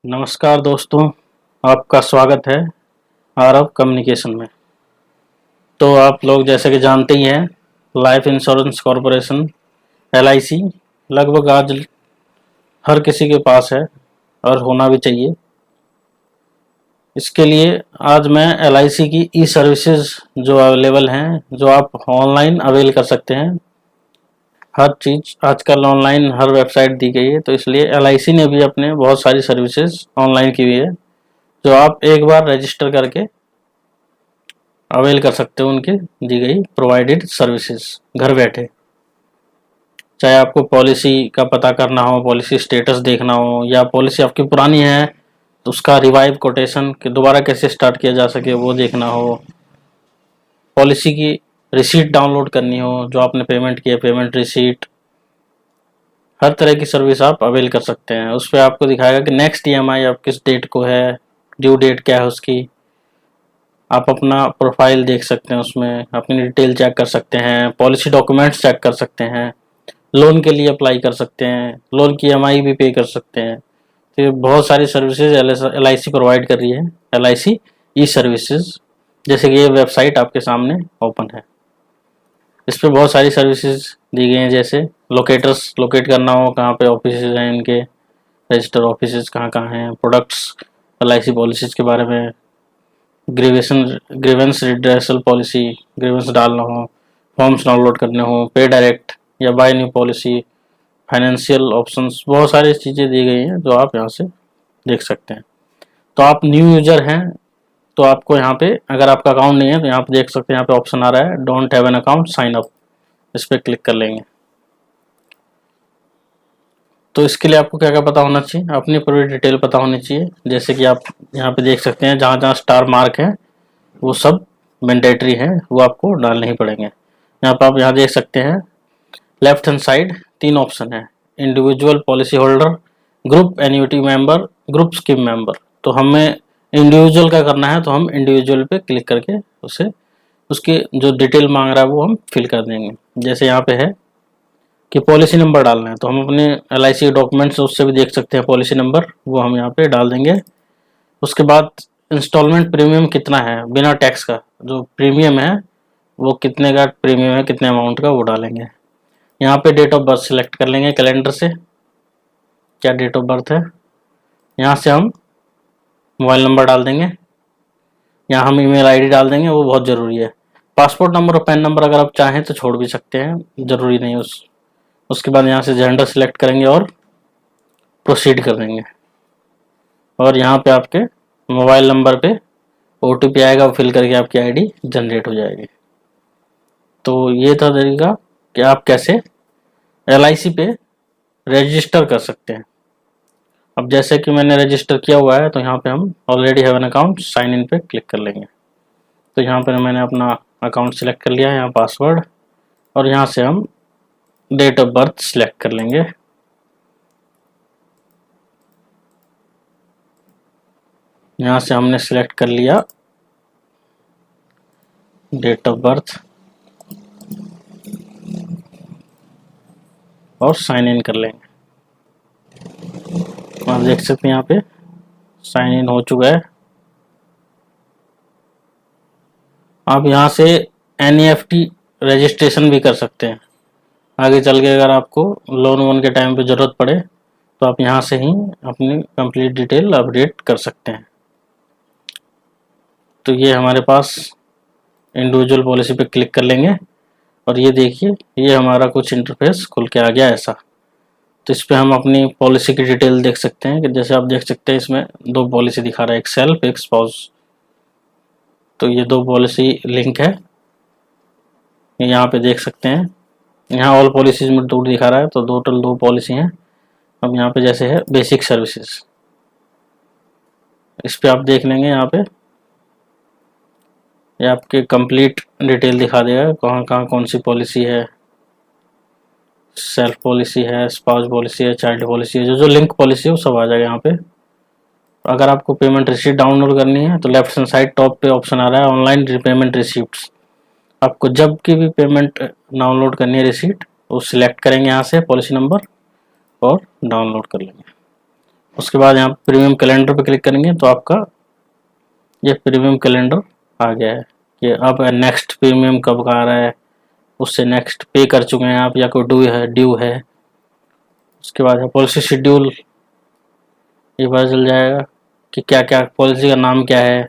नमस्कार दोस्तों, आपका स्वागत है आरव कम्युनिकेशन में। तो आप लोग जैसे कि जानते ही हैं, लाइफ इंश्योरेंस कॉरपोरेशन LIC लगभग आज हर किसी के पास है और होना भी चाहिए। इसके लिए आज मैं LIC की ई सर्विसेज जो अवेलेबल हैं, जो आप ऑनलाइन अवेल कर सकते हैं। हर चीज़ आजकल ऑनलाइन हर वेबसाइट दी गई है, तो इसलिए LIC ने भी अपने बहुत सारी सर्विसेज ऑनलाइन की हुई है, जो आप एक बार रजिस्टर करके अवेल कर सकते हो उनकी दी गई प्रोवाइडेड सर्विसेज घर बैठे। चाहे आपको पॉलिसी का पता करना हो, पॉलिसी स्टेटस देखना हो, या पॉलिसी आपकी पुरानी है तो उसका रिवाइव कोटेशन कि दोबारा कैसे स्टार्ट किया जा सके वो देखना हो, पॉलिसी की रिसीट डाउनलोड करनी हो, जो आपने पेमेंट किया पेमेंट रिसीट, हर तरह की सर्विस आप अवेल कर सकते हैं। उस पर आपको दिखाएगा कि नेक्स्ट EMI अब किस डेट को है, ड्यू डेट क्या है उसकी। आप अपना प्रोफाइल देख सकते हैं, उसमें अपनी डिटेल चेक कर सकते हैं, पॉलिसी डॉक्यूमेंट्स चेक कर सकते हैं, लोन के लिए अप्लाई कर सकते हैं, लोन की EMI भी पे कर सकते हैं। तो ये बहुत सारी सर्विसेज LIC प्रोवाइड कर रही है, LIC ई सर्विसेज। जैसे कि ये वेबसाइट आपके सामने ओपन है, इस पर बहुत सारी सर्विसेज दी गई हैं। जैसे लोकेटर्स लोकेट करना हो, कहाँ पे ऑफिस हैं इनके, रजिस्टर ऑफिस कहाँ कहाँ हैं, प्रोडक्ट्स LIC पॉलिसीज के बारे में, ग्रीवेंस रिड्रेसल पॉलिसी, ग्रीवेंस डालना हो, फॉर्म्स डाउनलोड करने हो, पे डायरेक्ट या by new policy, financial options, बहुत सारी चीज़ें दी गई हैं जो आप यहाँ से देख सकते हैं। तो आप न्यू यूजर हैं तो आपको यहाँ पे, अगर आपका अकाउंट नहीं है तो यहाँ पे देख सकते हैं, यहाँ पे ऑप्शन आ रहा है don't have an account sign up, इस पर क्लिक कर लेंगे। तो इसके लिए आपको क्या क्या पता होना चाहिए, अपनी पूरी डिटेल पता होनी चाहिए। जैसे कि आप यहाँ पे देख सकते हैं, जहाँ जहाँ स्टार मार्क है वो सब मैंडेटरी है, वो आपको डालने ही पड़ेंगे। यहाँ पर आप यहाँ देख सकते हैं लेफ्ट हैंड साइड 3 ऑप्शन है, individual policy holder, group annuity member, group scheme member. तो हमें इंडिविजुअल का करना है तो हम इंडिविजुअल पे क्लिक करके उसे उसके जो डिटेल मांग रहा है वो हम फिल कर देंगे। जैसे यहाँ पे है कि पॉलिसी नंबर डालना है, तो हम अपने LIC डॉक्यूमेंट्स उससे भी देख सकते हैं पॉलिसी नंबर, वो हम यहाँ पे डाल देंगे। उसके बाद इंस्टॉलमेंट प्रीमियम कितना है बिना टैक्स का, जो प्रीमियम है वो कितने का प्रीमियम है, कितने अमाउंट का, वो डालेंगे। यहाँ पे डेट ऑफ बर्थ सिलेक्ट कर लेंगे कैलेंडर से, क्या डेट ऑफ बर्थ है। यहाँ से हम मोबाइल नंबर डाल देंगे, यहाँ हम ईमेल आईडी डाल देंगे, वो बहुत ज़रूरी है। पासपोर्ट नंबर और पैन नंबर अगर आप चाहें तो छोड़ भी सकते हैं, ज़रूरी नहीं उसके बाद यहाँ से जेंडर सिलेक्ट करेंगे और प्रोसीड कर देंगे। और यहाँ पे आपके मोबाइल नंबर पे OTP आएगा, वो फिल करके आपकी ID जनरेट हो जाएगी। तो ये था तरीका कि आप कैसे LIC पे रजिस्टर कर सकते हैं। अब जैसे कि मैंने रजिस्टर किया हुआ है तो यहाँ पे हम already have an account sign in पे क्लिक कर लेंगे। तो यहाँ पर मैंने अपना अकाउंट सिलेक्ट कर लिया है, यहाँ पासवर्ड, और यहाँ से हम डेट ऑफ बर्थ सिलेक्ट कर लेंगे। यहाँ से हमने सिलेक्ट कर लिया डेट ऑफ बर्थ और साइन इन कर लेंगे। आप देख सकते हैं यहाँ पे साइन इन हो चुका है। आप यहाँ से NEFT रजिस्ट्रेशन भी कर सकते हैं। आगे चल के अगर आपको लोन वोन के टाइम पे ज़रूरत पड़े तो आप यहाँ से ही अपनी कंप्लीट डिटेल अपडेट कर सकते हैं। तो ये हमारे पास इंडिविजुअल पॉलिसी पे क्लिक कर लेंगे और ये देखिए ये हमारा कुछ इंटरफेस खुल के आ गया ऐसा। तो इस पर हम अपनी पॉलिसी की डिटेल देख सकते हैं कि जैसे आप देख सकते हैं इसमें 2 पॉलिसी दिखा रहा है, एक सेल्फ एक स्पाउस। तो ये 2 पॉलिसी लिंक है, यहाँ पे देख सकते हैं। यहाँ ऑल पॉलिसीज में 2 दिखा रहा है, तो टोटल 2 पॉलिसी हैं। अब यहाँ पे जैसे है बेसिक सर्विसेज, इस पे आप देख लेंगे। यहाँ पे ये आपके कंप्लीट डिटेल दिखा देगा कहाँ कहाँ कौन सी पॉलिसी है, सेल्फ पॉलिसी है, स्पाउस पॉलिसी है, चाइल्ड पॉलिसी है, जो लिंक पॉलिसी है वो सब आ जाएगा यहाँ पे। अगर आपको पेमेंट रिसीट डाउनलोड करनी है तो लेफ्ट हैंड साइड टॉप पे ऑप्शन आ रहा है ऑनलाइन रीपेमेंट रिसीप्ट्स। आपको जब की भी पेमेंट डाउनलोड करनी है रिसीट, वो सिलेक्ट करेंगे यहाँ से पॉलिसी नंबर और डाउनलोड कर लेंगे। उसके बाद यहाँ प्रीमियम कैलेंडर पे क्लिक करेंगे तो आपका ये प्रीमियम कैलेंडर आ गया है कि अब नेक्स्ट प्रीमियम कब का आ रहा है, उससे नेक्स्ट पे कर चुके हैं आप या कोई ड्यू है। उसके बाद है पॉलिसी शेड्यूल, ये पता चल जाएगा कि क्या क्या पॉलिसी का नाम क्या है,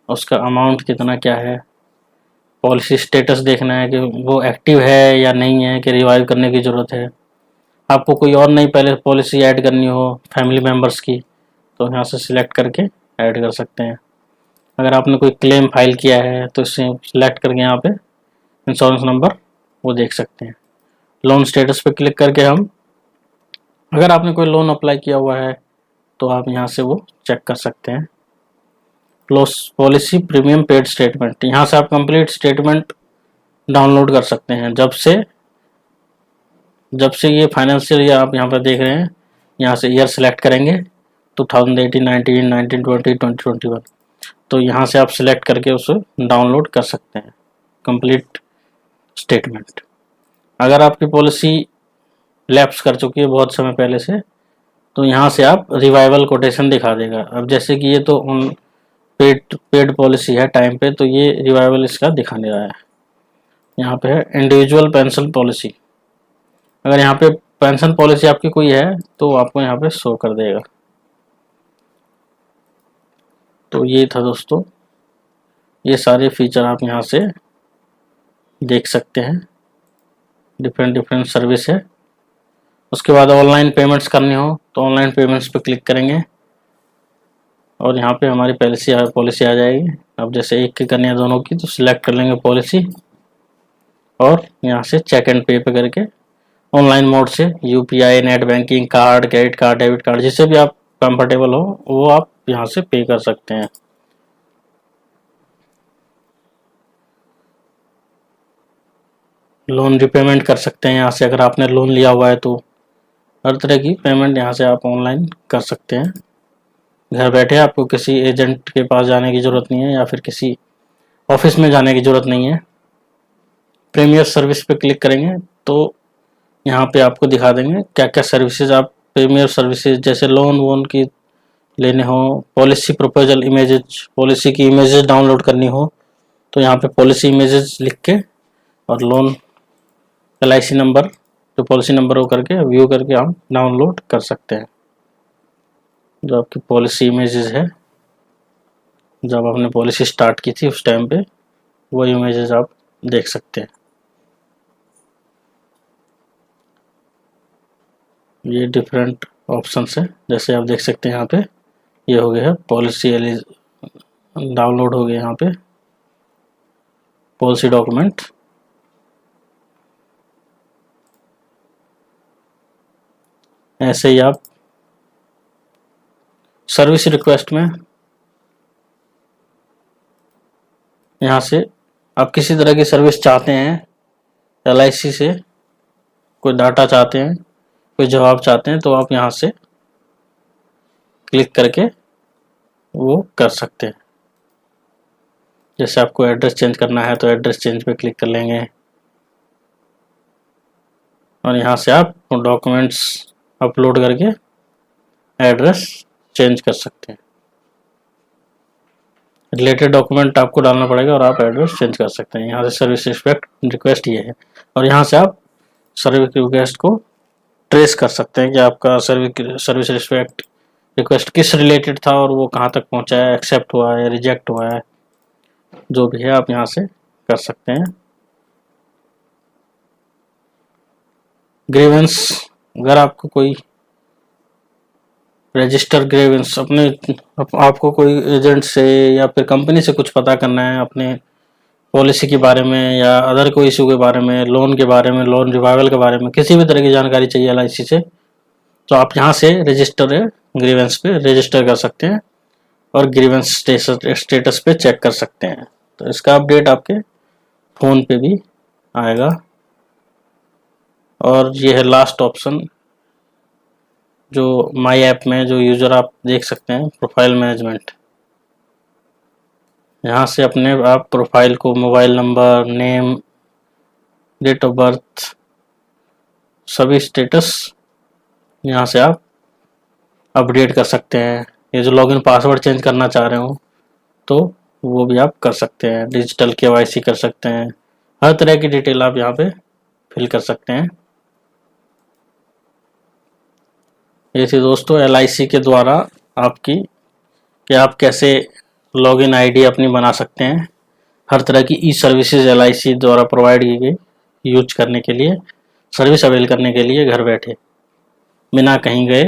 उसका अमाउंट कितना क्या है। पॉलिसी स्टेटस देखना है कि वो एक्टिव है या नहीं है, कि रिवाइव करने की ज़रूरत है। आपको कोई और नई पहले पॉलिसी ऐड करनी हो फैमिली मेम्बर्स की तो यहाँ से सिलेक्ट करके ऐड कर सकते हैं। अगर आपने कोई क्लेम फाइल किया है तो इसे सिलेक्ट करके यहाँ पे इंश्योरेंस नंबर वो देख सकते हैं। लोन स्टेटस पे क्लिक करके हम, अगर आपने कोई लोन अप्लाई किया हुआ है तो आप यहाँ से वो चेक कर सकते हैं। पॉलिसी प्रीमियम पेड स्टेटमेंट, यहाँ से आप कंप्लीट स्टेटमेंट डाउनलोड कर सकते हैं। जब से ये फाइनेंशियल ईयर आप यहाँ पर देख रहे हैं, यहाँ से ईयर सेलेक्ट करेंगे 2018, 19, 19, 20, 2021, तो यहाँ से आप सिलेक्ट करके उसे डाउनलोड कर सकते हैं कंप्लीट स्टेटमेंट। अगर आपकी पॉलिसी लैप्स कर चुकी है बहुत समय पहले से तो यहाँ से आप रिवाइवल कोटेशन दिखा देगा। अब जैसे कि ये तो पेड पॉलिसी है टाइम पे, तो ये रिवाइवल इसका दिखा नहीं रहा है। यहाँ पे है इंडिविजुअल पेंशन पॉलिसी, अगर यहाँ पे पेंशन पॉलिसी आपकी कोई है तो आपको यहाँ पे शो कर देगा। तो ये था दोस्तों, ये सारे फीचर आप यहाँ से देख सकते हैं, डिफरेंट सर्विस है। उसके बाद ऑनलाइन पेमेंट्स करनी हो तो ऑनलाइन पेमेंट्स पे क्लिक करेंगे और यहाँ पे हमारी पॉलिसी आ जाएगी। अब जैसे एक की करनी है दोनों की तो सिलेक्ट कर लेंगे पॉलिसी और यहाँ से चेक एंड पे करके ऑनलाइन मोड से UPI, net banking, card, credit card, debit card, जिससे भी आप कंफर्टेबल हो वो आप यहाँ से पे कर सकते हैं। लोन रिपेमेंट कर सकते हैं यहाँ से, अगर आपने लोन लिया हुआ है तो हर तरह की पेमेंट यहाँ से आप ऑनलाइन कर सकते हैं घर बैठे। आपको किसी एजेंट के पास जाने की ज़रूरत नहीं है या फिर किसी ऑफिस में जाने की ज़रूरत नहीं है। प्रीमियर सर्विस पे क्लिक करेंगे तो यहाँ पे आपको दिखा देंगे क्या क्या सर्विसेज आप प्रीमियर सर्विसेज, जैसे लोन वोन की लेने हो, पॉलिसी प्रपोजल इमेजेस, पॉलिसी की इमेजेस डाउनलोड करनी हो तो यहाँ पे पॉलिसी इमेजेस लिख के और लोन LIC नंबर जो पॉलिसी नंबर हो करके व्यू करके हम डाउनलोड कर सकते हैं। जो आपकी पॉलिसी इमेजेस है, जब आपने पॉलिसी स्टार्ट की थी उस टाइम पे वो इमेजेस आप देख सकते हैं। ये डिफरेंट ऑप्शंस है, जैसे आप देख सकते हैं यहाँ पे ये हो गया है पॉलिसी डाउनलोड हो गया यहाँ पे पॉलिसी डॉक्यूमेंट। ऐसे ही आप सर्विस रिक्वेस्ट में यहाँ से आप किसी तरह की सर्विस चाहते हैं, LIC से कोई डाटा चाहते हैं, कोई जवाब चाहते हैं तो आप यहाँ से क्लिक करके वो कर सकते हैं। जैसे आपको एड्रेस चेंज करना है तो एड्रेस चेंज पे क्लिक कर लेंगे और यहाँ से आप डॉक्यूमेंट्स अपलोड करके एड्रेस चेंज कर सकते हैं। रिलेटेड डॉक्यूमेंट आपको डालना पड़ेगा और आप एड्रेस चेंज कर सकते हैं। यहाँ से सर्विस रिक्वेस्ट ये है और यहाँ से आप सर्विस रिक्वेस्ट को ट्रेस कर सकते हैं कि आपका सर्विस रिक्वेस्ट किस रिलेटेड था और वो कहाँ तक पहुँचा है, एक्सेप्ट हुआ है, रिजेक्ट हुआ है, जो भी है आप यहाँ से कर सकते हैं। ग्रीवेंस, अगर आपको कोई रजिस्टर ग्रीवेंस आपको कोई एजेंट से या फिर कंपनी से कुछ पता करना है अपने पॉलिसी के बारे में या अदर कोई इशू के बारे में, लोन के बारे में, लोन रिवाइवल के बारे में, किसी भी तरह की जानकारी चाहिए LIC से तो आप यहाँ से रजिस्टर ग्रीवेंस पे रजिस्टर कर सकते हैं और ग्रीवेंस स्टेटस पे चेक कर सकते हैं। तो इसका अपडेट आपके फ़ोन पे भी आएगा। और ये है लास्ट ऑप्शन जो माई ऐप में जो यूज़र आप देख सकते हैं, प्रोफाइल मैनेजमेंट। यहाँ से अपने आप प्रोफाइल को mobile number, name, date of birth, सभी स्टेटस यहाँ से आप अपडेट कर सकते हैं। ये जो लॉगिन पासवर्ड चेंज करना चाह रहे हो तो वो भी आप कर सकते हैं। डिजिटल KYC कर सकते हैं। हर तरह की डिटेल आप यहाँ पे फिल कर सकते हैं। ये थी दोस्तों LIC के द्वारा आपकी कि आप कैसे लॉगिन आईडी अपनी बना सकते हैं। हर तरह की ई सर्विसेज LIC द्वारा प्रोवाइड की गई, यूज करने के लिए, सर्विस अवेल करने के लिए घर बैठे बिना कहीं गए।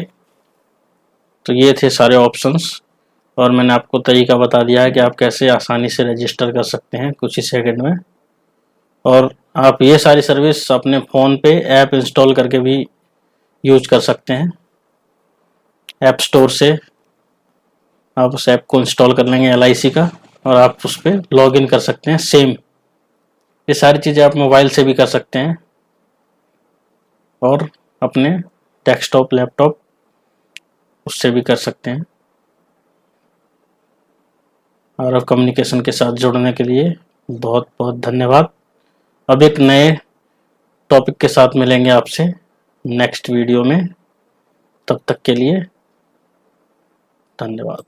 तो ये थे सारे ऑप्शंस और मैंने आपको तरीका बता दिया है कि आप कैसे आसानी से रजिस्टर कर सकते हैं कुछ ही सेकंड में। और आप ये सारी सर्विस अपने फ़ोन पे ऐप इंस्टॉल करके भी यूज कर सकते हैं। ऐप स्टोर से आप उस ऐप को इंस्टॉल कर लेंगे LIC का और आप उस पर लॉग इन कर सकते हैं। सेम ये सारी चीज़ें आप मोबाइल से भी कर सकते हैं और अपने डेस्कटॉप लैपटॉप उससे भी कर सकते हैं। और अब कम्युनिकेशन के साथ जुड़ने के लिए बहुत बहुत धन्यवाद। अब एक नए टॉपिक के साथ मिलेंगे आपसे नेक्स्ट वीडियो में। तब तक के लिए धन्यवाद।